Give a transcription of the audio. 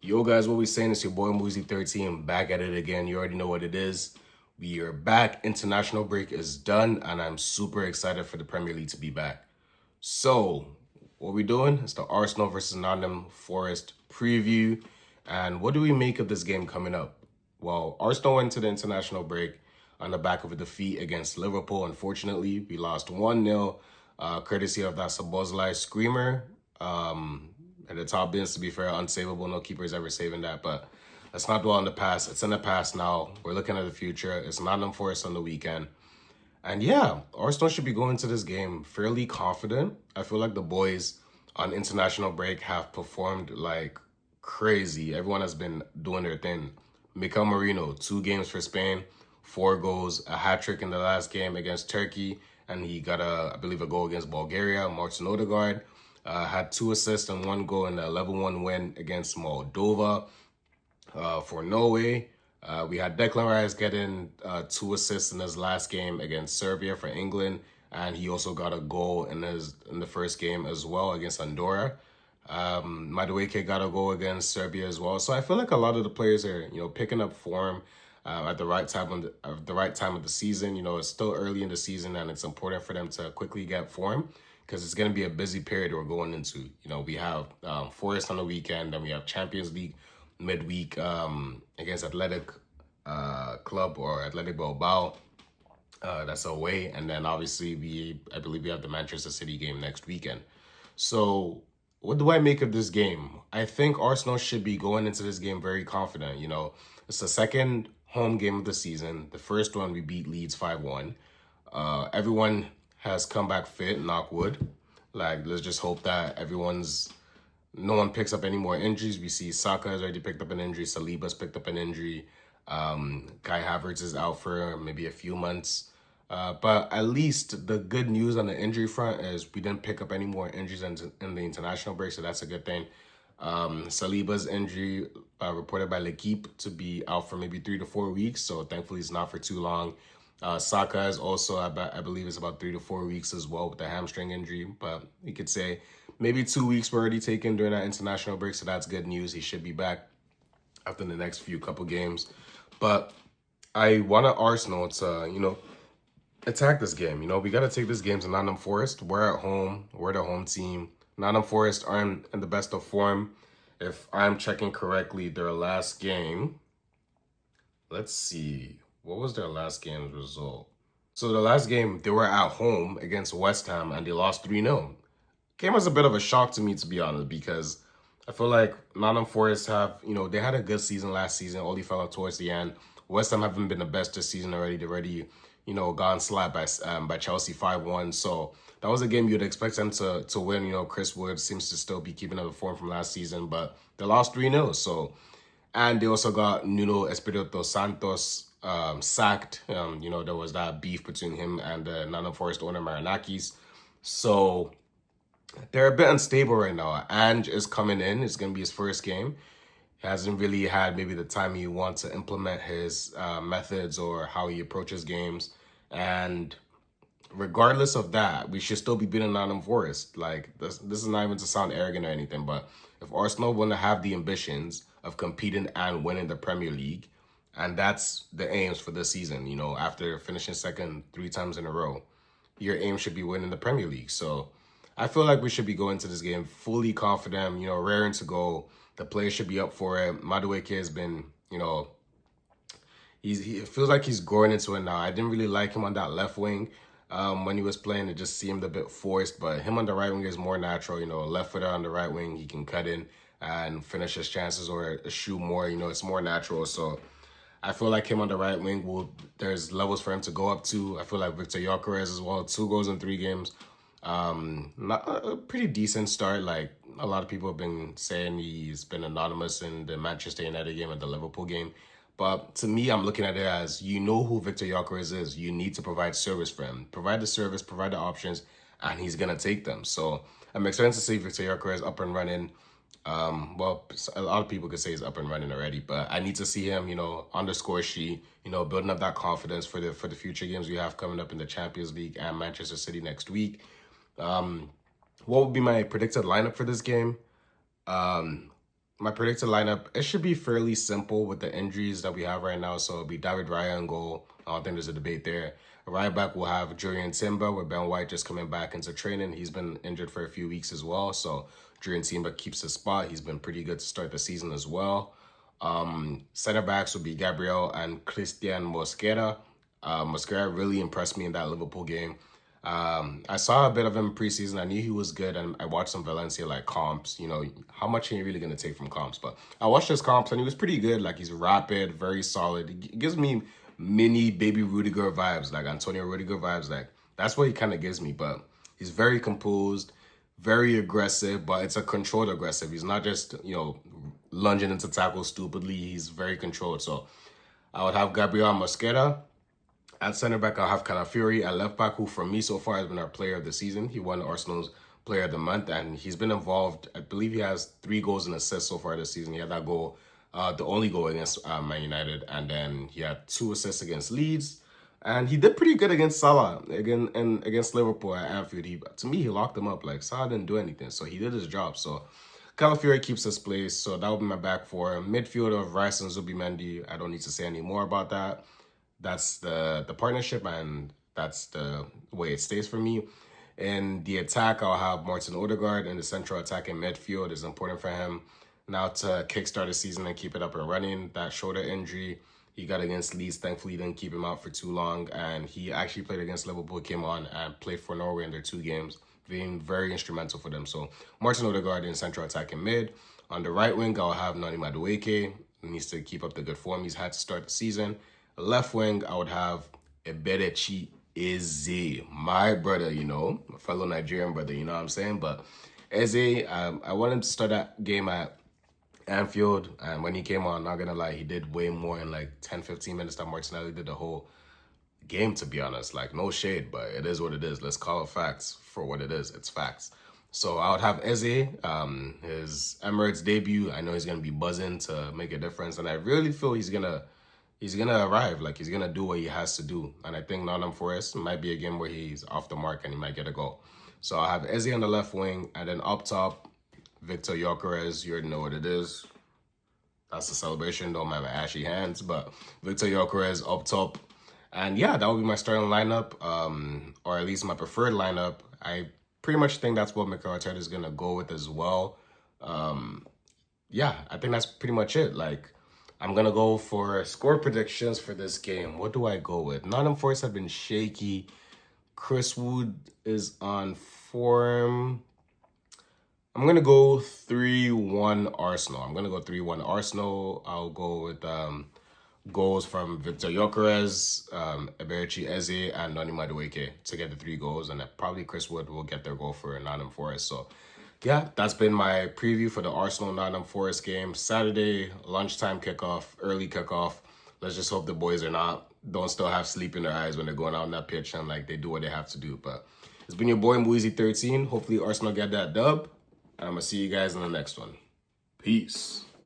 Yo guys, what we saying? It's your boy Moozy13 back at it again. You already know what it is. We are back. International break is done, and I'm super excited for the Premier League to be back. So, what we doing? It's the Arsenal versus Nottingham Forest preview. And what do we make of this game coming up? Well, Arsenal went to the international break on the back of a defeat against Liverpool. Unfortunately, we lost 1-0, courtesy of that Szoboszlai screamer. At the top bins, to be fair, unsavable. No keeper's ever saving that. But let's not dwell on the past. It's in the past now. We're looking at the future. It's Nottingham Forest on the weekend. And yeah, Arsenal should be going to this game fairly confident. I feel like the boys on international break have performed like crazy. Everyone has been doing their thing. Mikel Merino, 2 games for Spain, 4 goals, a hat-trick in the last game against Turkey, and he got, I believe, a goal against Bulgaria. Martin Odegaard had 2 assists and 1 goal in the 11-1 win against Moldova for Norway. We had Declan Rice getting 2 assists in his last game against Serbia for England, and he also got a goal in the first game as well against Andorra. Madueke got a goal against Serbia as well. So I feel like a lot of the players are, picking up form at the right time of the season. It's still early in the season, and it's important for them to quickly get form because it's going to be a busy period we're going into. We have Forest on the weekend, and we have Champions League midweek against Athletic Club or Athletic Bilbao. That's away, and then obviously I believe we have the Manchester City game next weekend. So what do I make of this game? I think Arsenal should be going into this game very confident. It's the second home game of the season. The first one we beat Leeds 5-1. Everyone has come back fit, knock wood. Let's just hope that no one picks up any more injuries. We see Saka has already picked up an injury. Saliba's picked up an injury. Kai Havertz is out for maybe a few months. But at least the good news on the injury front is we didn't pick up any more injuries in the international break, so that's a good thing. Saliba's injury reported by L'Equipe to be out for maybe 3 to 4 weeks, so thankfully it's not for too long. Saka is also, I believe, it's about 3 to 4 weeks as well with the hamstring injury, but you could say maybe 2 weeks were already taken during that international break, so that's good news. He should be back after the next couple games. But I want Arsenal to, attack this game. We got to take this game to Nottingham Forest. We're at home. We're the home team. Nottingham Forest aren't in the best of form. If I'm checking correctly, their last game, let's see. What was their last game's result? So the last game, they were at home against West Ham, and they lost 3-0. Came as a bit of a shock to me, to be honest, because I feel like Nottingham Forest they had a good season last season. Only fell out towards the end. West Ham haven't been the best this season already. They've already, gone slapped by Chelsea 5-1. So that was a game you'd expect them to win. Chris Wood seems to still be keeping up the form from last season, but they lost 3-0. So, and they also got Nuno Espirito Santos sacked. There was that beef between him and the Nottingham Forest owner Marinakis. So they're a bit unstable right now. Ange is coming in. It's going to be his first game. He hasn't really had maybe the time he wants to implement his methods or how he approaches games. And regardless of that, we should still be beating Nottingham Forest. This is not even to sound arrogant or anything, but if Arsenal want to have the ambitions of competing and winning the Premier League, and that's the aims for this season, after finishing second 3 times in a row, your aim should be winning the Premier League. So I feel like we should be going to this game fully confident, raring to go. The players should be up for it. Madueke has been, he feels like he's growing into it now. I didn't really like him on that left wing when he was playing. It just seemed a bit forced, but him on the right wing is more natural. Left footer on the right wing, he can cut in and finish his chances or shoot more. It's more natural. So I feel like him on the right wing, there's levels for him to go up to. I feel like Victor Gyökeres as well. 2 goals in 3 games. Not a pretty decent start. A lot of people have been saying he's been anonymous in the Manchester United game and the Liverpool game. But to me, I'm looking at it as, who Victor Gyökeres is. You need to provide service for him. Provide the service, provide the options, and he's going to take them. So I'm excited to see Victor Gyökeres up and running. Well, a lot of people could say he's up and running already, but I need to see him, on the score sheet, building up that confidence for the future games we have coming up in the Champions League and Manchester City next week. What would be my predicted lineup for this game? My predicted lineup, it should be fairly simple with the injuries that we have right now. So it'll be David Raya in goal. I don't think there's a debate there. Right back, we'll have Julian Timber with Ben White just coming back into training. He's been injured for a few weeks as well. So Julian Timber keeps his spot. He's been pretty good to start the season as well. Center backs would be Gabriel and Christian Mosquera. Mosquera really impressed me in that Liverpool game. I saw a bit of him preseason. I knew he was good, and I watched some Valencia like comps. You know, how much are you really gonna take from comps? But I watched his comps, and he was pretty good. Like he's rapid, very solid. He gives me mini baby Rudiger vibes, like Antonio Rudiger vibes. Like that's what he kind of gives me. But he's very composed, very aggressive, but it's a controlled aggressive. He's not just lunging into tackles stupidly. He's very controlled. So I would have Gabriel Mosquera. At center back, I'll have Calafiori. At left back, who for me so far has been our player of the season. He won Arsenal's player of the month, and he's been involved. I believe he has 3 goals and assists so far this season. He had that goal, the only goal against Man United, and then he had 2 assists against Leeds. And he did pretty good against Salah, against Liverpool at Anfield. To me, he locked him up. Like, Salah didn't do anything, so he did his job. So Calafiori keeps his place, so that will be my back four. Midfield of Rice and Zubimendi, I don't need to say any more about that. That's the partnership, and that's the way it stays for me. In the attack, I'll have Martin Odegaard in the central attacking midfield. Is important for him now to kickstart the season and keep it up and running. That shoulder injury he got against Leeds, thankfully didn't keep him out for too long, and he actually played against Liverpool, came on and played for Norway in their 2 games, being very instrumental for them. So Martin Odegaard in central attacking mid. On the right wing, I'll have Nani Madueke. He needs to keep up the good form he's had to start the season. Left wing, I would have Eberechi Eze, my brother, my fellow Nigerian brother, you know what I'm saying? But Eze, I want him to start that game at Anfield, and when he came on, not gonna lie, he did way more in like 10, 15 minutes than Martinelli did the whole game, to be honest. Like, no shade, but it is what it is. Let's call it facts for what it is. It's facts. So I would have Eze, his Emirates debut. I know he's gonna be buzzing to make a difference, and I really feel he's gonna arrive. Like, he's gonna do what he has to do. And I think Nottingham Forest might be a game where he's off the mark and he might get a goal. So I have Eze on the left wing, and then up top, Victor Gyökeres. You already know what it is. That's the celebration. Don't mind my ashy hands, but Victor Gyökeres up top. And yeah, that would be my starting lineup, or at least my preferred lineup. I pretty much think that's what Mikel Arteta is gonna go with as well. Yeah, I think that's pretty much it. Like, I'm going to go for score predictions for this game. What do I go with? Nottingham Forest have been shaky. Chris Wood is on form. I'm going to go 3-1 Arsenal. I'll go with goals from Victor Gyökeres, Eberechi Eze, and Nani Madueke to get the 3 goals. And probably Chris Wood will get their goal for Nottingham Forest. So yeah, that's been my preview for the Arsenal-Nottingham Forest game. Saturday, lunchtime kickoff, early kickoff. Let's just hope the boys don't still have sleep in their eyes when they're going out on that pitch and like they do what they have to do. But it's been your boy Mbuizy13. Hopefully Arsenal get that dub. And I'm going to see you guys in the next one. Peace.